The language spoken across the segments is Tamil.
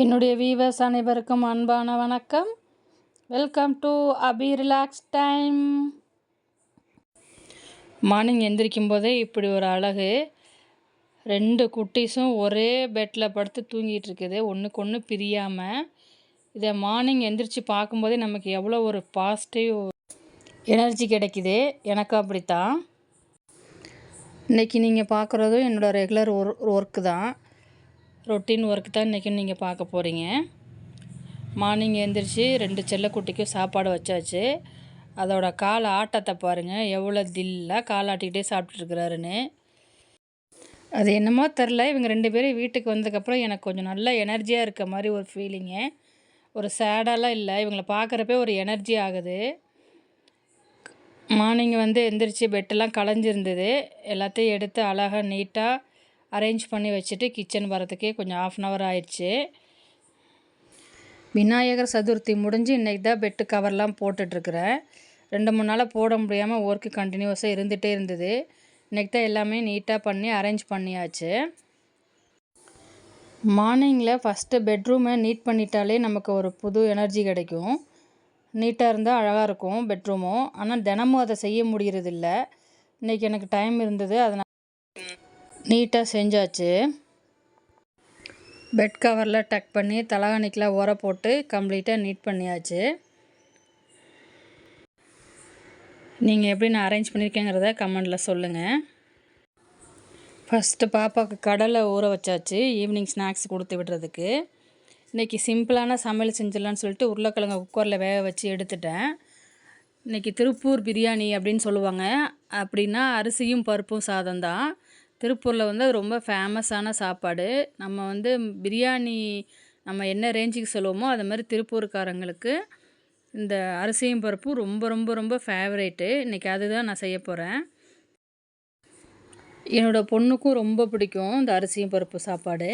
என்னுடைய வீவர்ஸ் அனைவருக்கும் அன்பான வணக்கம். Welcome to Abhi relax time. Morning எந்திரிக்கும் போதே இப்படி ஒரு அழகு. 2 குட்டீஸும் ஒரே பெட்டில் படுத்து தூங்கிட்டு இருக்குது, ஒன்றுக்கு ஒன்று பிரியாமல். இதை மார்னிங் எந்திரிச்சு பார்க்கும்போதே நமக்கு எவ்வளோ ஒரு பாசிட்டிவ் எனர்ஜி கிடைக்குது. எனக்கும் அப்படித்தான். இன்றைக்கி நீங்கள் பார்க்குறதும் என்னோடய ரெகுலர் ஒர்க்கு தான், ரொட்டீன் ஒர்க் தான் இன்றைக்கும் நீங்கள் பார்க்க போகிறீங்க. மார்னிங் எழுந்திரிச்சு 2 செல்லக்குட்டிக்கும் சாப்பாடு வச்சாச்சு. அதோட கால் ஆட்டத்தை பாருங்கள், எவ்வளோ தில்லாக கால் ஆட்டிக்கிட்டே சாப்பிட்டுருக்குறாருன்னு. அது என்னமோ தெரில, இவங்க 2 பேரும் வீட்டுக்கு வந்ததுக்கப்புறம் எனக்கு கொஞ்சம் நல்ல எனர்ஜியாக இருக்க மாதிரி ஒரு ஃபீலிங்கு. ஒரு சேடாலாம் இல்லை, இவங்களை பார்க்குறப்பே ஒரு எனர்ஜி ஆகுது. மார்னிங் எந்திரிச்சு பெட்டெல்லாம் களைஞ்சிருந்தது, எல்லாத்தையும் எடுத்து அழகாக நீட்டாக அரேஞ்ச் பண்ணி வச்சுட்டு கிச்சன் வரதுக்கே கொஞ்சம் 1/2 hour ஆயிடுச்சு. விநாயகர் சதுர்த்தி முடிஞ்சு இன்றைக்கி தான் பெட்டு கவர்லாம் போட்டுட்ருக்குறேன். 2-3 நாளாக போட முடியாமல் ஒர்க்கு கண்டினியூஸாக இருந்துகிட்டே இருந்தது. இன்றைக்கி தான் எல்லாமே நீட்டாக பண்ணி அரேஞ்ச் பண்ணியாச்சு. மார்னிங்கில் ஃபஸ்ட்டு பெட்ரூமை நீட் பண்ணிட்டாலே நமக்கு ஒரு புது எனர்ஜி கிடைக்கும். நீட்டாக இருந்தால் அழகாக இருக்கும் பெட்ரூமும். ஆனால் தினமும் அதை செய்ய முடியறதில்ல. இன்றைக்கி எனக்கு டைம் இருந்தது, அதனால் நீட்டாக செஞ்சாச்சு. பெட் கவரில் டக் பண்ணி தலகாணிக்கெலாம் உர போட்டு கம்ப்ளீட்டாக நீட் பண்ணியாச்சு. நீங்கள் எப்படி நான் அரேஞ்ச் பண்ணியிருக்கேங்கிறத கமெண்டில் சொல்லுங்கள். ஃபஸ்ட்டு பாப்பாவுக்கு கடலை ஊற வச்சாச்சு, ஈவினிங் ஸ்நாக்ஸ் கொடுத்து விடுறதுக்கு. இன்றைக்கி சிம்பிளான சமையல் செஞ்சிடலான்னு சொல்லிட்டு உருளைக்கிழங்கு குக்கரில் வேக வச்சு எடுத்துட்டேன். இன்றைக்கி திருப்பூர் பிரியாணி அப்படின்னு சொல்லுவாங்க. அப்படின்னா அரிசியும் பருப்பும் சாதம் தான். திருப்பூரில் அது ரொம்ப ஃபேமஸான சாப்பாடு. நம்ம பிரியாணி நம்ம என்ன ரேஞ்சுக்கு சொல்லுவோமோ அது மாதிரி திருப்பூர்காரங்களுக்கு இந்த அரிசியும் பருப்பும் ரொம்ப ரொம்ப ரொம்ப ஃபேவரேட்டு. இன்றைக்கி அதுதான் நான் செய்ய போகிறேன். என்னோடய பொண்ணுக்கும் ரொம்ப பிடிக்கும் இந்த அரிசியும் பருப்பு சாப்பாடு.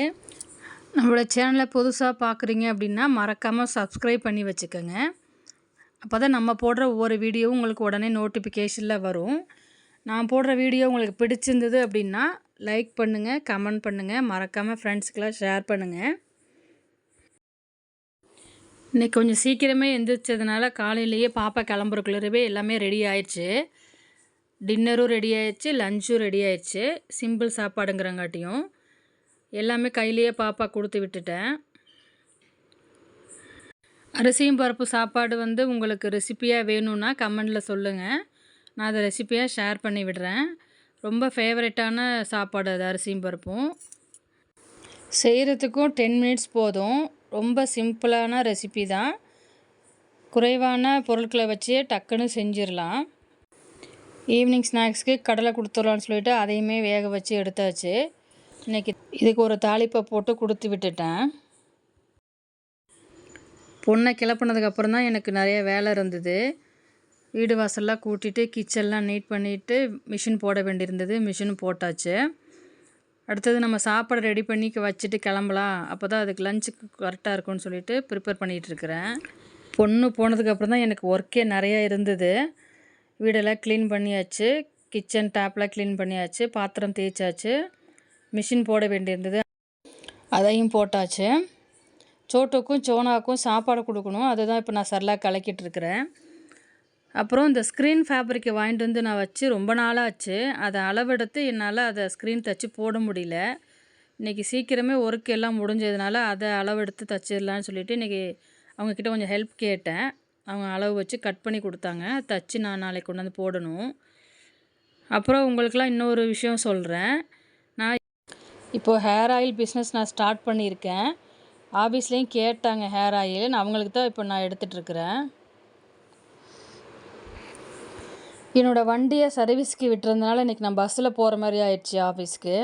நம்மளோட சேனலை புதுசாக பார்க்குறீங்க அப்படின்னா மறக்காமல் சப்ஸ்கிரைப் பண்ணி வச்சுக்கோங்க. அப்போ தான் நம்ம போடுற ஒவ்வொரு வீடியோவும் உங்களுக்கு உடனே நோட்டிஃபிகேஷனில் வரும். நான் போடுற வீடியோ உங்களுக்கு பிடிச்சிருந்தது அப்படின்னா லைக் பண்ணுங்கள், கமெண்ட் பண்ணுங்கள், மறக்காமல் ஃப்ரெண்ட்ஸுக்கெல்லாம் ஷேர் பண்ணுங்கள். இன்றைக்கி கொஞ்சம் சீக்கிரமே எந்திரிச்சதுனால காலையிலேயே பாப்பா கிளம்புறக்குள்ளவே எல்லாமே ரெடி ஆயிடுச்சு. டின்னரும் ரெடி ஆயிடுச்சு, லஞ்சும் ரெடி ஆயிடுச்சு. சிம்பிள் சாப்பாடுங்கிறங்காட்டியும் எல்லாமே கையிலேயே பாப்பா கொடுத்து விட்டுட்டேன். அரிசியும் பருப்பு சாப்பாடு உங்களுக்கு ரெசிப்பியாக வேணும்னா கமெண்டில் சொல்லுங்கள், நான் அதை ரெசிப்பியாக ஷேர் பண்ணி விடுறேன். ரொம்ப ஃபேவரட்டான சாப்பாடு அது அரிசியும் பருப்பும். செய்கிறதுக்கும் 10 minutes போதும். ரொம்ப சிம்பிளான ரெசிபி தான். குறைவான பொருட்களை வச்சு டக்குன்னு செஞ்சிடலாம். ஈவினிங் ஸ்நாக்ஸ்க்கு கடலை கொடுத்துடலான்னு சொல்லிட்டு அதையுமே வேக வச்சு எடுத்தாச்சு. இன்றைக்கி இதுக்கு ஒரு தாளிப்பை போட்டு கொடுத்து விட்டுட்டேன். பொண்ணை கிளப்புனதுக்கப்புறம் தான் எனக்கு நிறைய வேலை இருந்தது. வீடு வாசல்லாம் கூட்டிகிட்டு கிச்சன்லாம் நீட் பண்ணிவிட்டு மிஷின் போட வேண்டியிருந்தது. மிஷின் போட்டாச்சு. அடுத்தது நம்ம சாப்பாடு ரெடி பண்ணி வச்சுட்டு கிளம்பலாம், அப்போ தான் அதுக்கு லஞ்சுக்கு கரெக்டாக இருக்கும்னு சொல்லிட்டு ப்ரிப்பேர் பண்ணிகிட்ருக்கிறேன். பொண்ணு போனதுக்கப்புறம் தான் எனக்கு ஒர்க்கே நிறையா இருந்தது. வீடெல்லாம் க்ளீன் பண்ணியாச்சு, கிச்சன் டேப்லாம் க்ளீன் பண்ணியாச்சு, பாத்திரம் தேய்ச்சாச்சு, மிஷின் போட வேண்டியிருந்தது, அதையும் போட்டாச்சு. சோட்டுக்கும் சோனாவுக்கும் சாப்பாடு கொடுக்கணும், அதுதான் இப்போ நான் சரலாக கலக்கிட்டுருக்கிறேன். அப்புறம் இந்த ஸ்க்ரீன் ஃபேப்ரிக்கை வாங்கிட்டு நான் வச்சு ரொம்ப நாளாச்சு. அதை அளவெடுத்து என்னால் அதை ஸ்க்ரீன் தைச்சி போட முடியல. இன்றைக்கி சீக்கிரமே ஒர்க் எல்லாம் முடிஞ்சதுனால அதை அளவெடுத்து தைச்சிடலான்னு சொல்லிவிட்டு இன்றைக்கி அவங்கக்கிட்ட கொஞ்சம் ஹெல்ப் கேட்டேன். அவங்க அளவு வச்சு கட் பண்ணி கொடுத்தாங்க. தைச்சி நான் நாளைக்கு கொண்டு வந்து போடணும். அப்புறம் உங்களுக்கெலாம் இன்னொரு விஷயம் சொல்கிறேன். நான் இப்போது ஹேர் ஆயில் பிஸ்னஸ் நான் ஸ்டார்ட் பண்ணியிருக்கேன். ஆஃபீஸ்லேயும் கேட்டாங்க ஹேர் ஆயில், நான் அவங்களுக்கு தான் இப்போ நான் எடுத்துகிட்ருக்கிறேன். என்னோடய வண்டியை சர்வீஸ்க்கு விட்டுருந்தனால இன்றைக்கி நான் பஸ்ஸில் போகிற மாதிரி ஆயிடுச்சு ஆஃபீஸ்க்கு.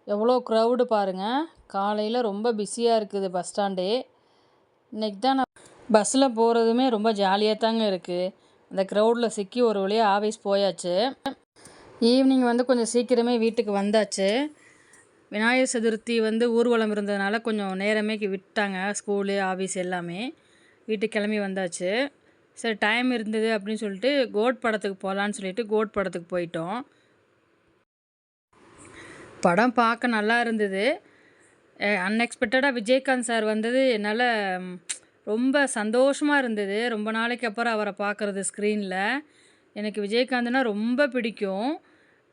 எவ்வளோ க்ரௌடு பாருங்கள், காலையில் ரொம்ப பிஸியாக இருக்குது பஸ் ஸ்டாண்டே. இன்றைக்கி தான் நான் பஸ்ஸில் போகிறதுமே ரொம்ப ஜாலியாக தாங்க இருக்குது. அந்த க்ரௌடில் சிக்கி ஒரு வழியாக ஆஃபீஸ் போயாச்சு. ஈவினிங் கொஞ்சம் சீக்கிரமே வீட்டுக்கு வந்தாச்சு. விநாயகர் சதுர்த்தி ஊர்வலம் இருந்ததுனால கொஞ்சம் நேரமே விட்டாங்க, ஸ்கூலு ஆஃபீஸ் எல்லாமே. வீட்டுக்கு கிளம்பி வந்தாச்சு. சரி டைம் இருந்தது அப்படின்னு சொல்லிட்டு கோட் படத்துக்கு போகலான்னு சொல்லிட்டு கோட் படத்துக்கு போயிட்டோம். படம் பார்க்க நல்லா இருந்தது. அன்எக்ஸ்பெக்டடாக விஜயகாந்த் சார் வந்தது என்னால் ரொம்ப சந்தோஷமாக இருந்தது. ரொம்ப நாளைக்கு அப்புறம் அவரை பார்க்குறது ஸ்க்ரீனில். எனக்கு விஜயகாந்த்னா ரொம்ப பிடிக்கும்.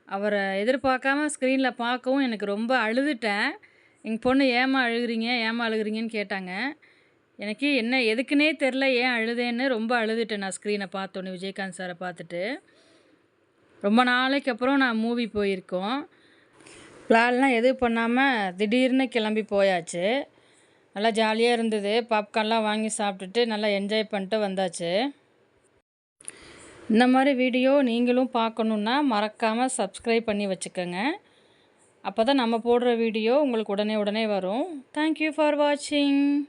அவரை எதிர்பார்க்காம ஸ்க்ரீனில் பார்க்கவும் எனக்கு ரொம்ப அழுதுட்டேன். எங்கள் பொண்ணு ஏம்மா அழுகுறீங்க ஏம்மா அழுகுறீங்கன்னு கேட்டாங்க. எனக்கு என்ன எதுக்குன்னே தெரில ஏன் அழுதேன்னு ரொம்ப அழுதுட்டேன் நான் ஸ்க்ரீனை பார்த்தோன்னே விஜயகாந்த் சாரை பார்த்துட்டு. ரொம்ப நாளைக்கு அப்புறம் நான் மூவி போயிருக்கோம். பிளான்லாம் எதுவும் பண்ணாமல் திடீர்னு கிளம்பி போயாச்சு. நல்லா ஜாலியாக இருந்தது. பாப்கார்ன்லாம் வாங்கி சாப்பிட்டுட்டு நல்லா என்ஜாய் பண்ணிட்டு வந்தாச்சு. இந்த மாதிரி வீடியோ நீங்களும் பார்க்கணுன்னா மறக்காமல் சப்ஸ்கிரைப் பண்ணி வச்சுக்கோங்க. அப்போ தான் நம்ம போடுற வீடியோ உங்களுக்கு உடனே வரும். தேங்க்யூ ஃபார் வாட்சிங்.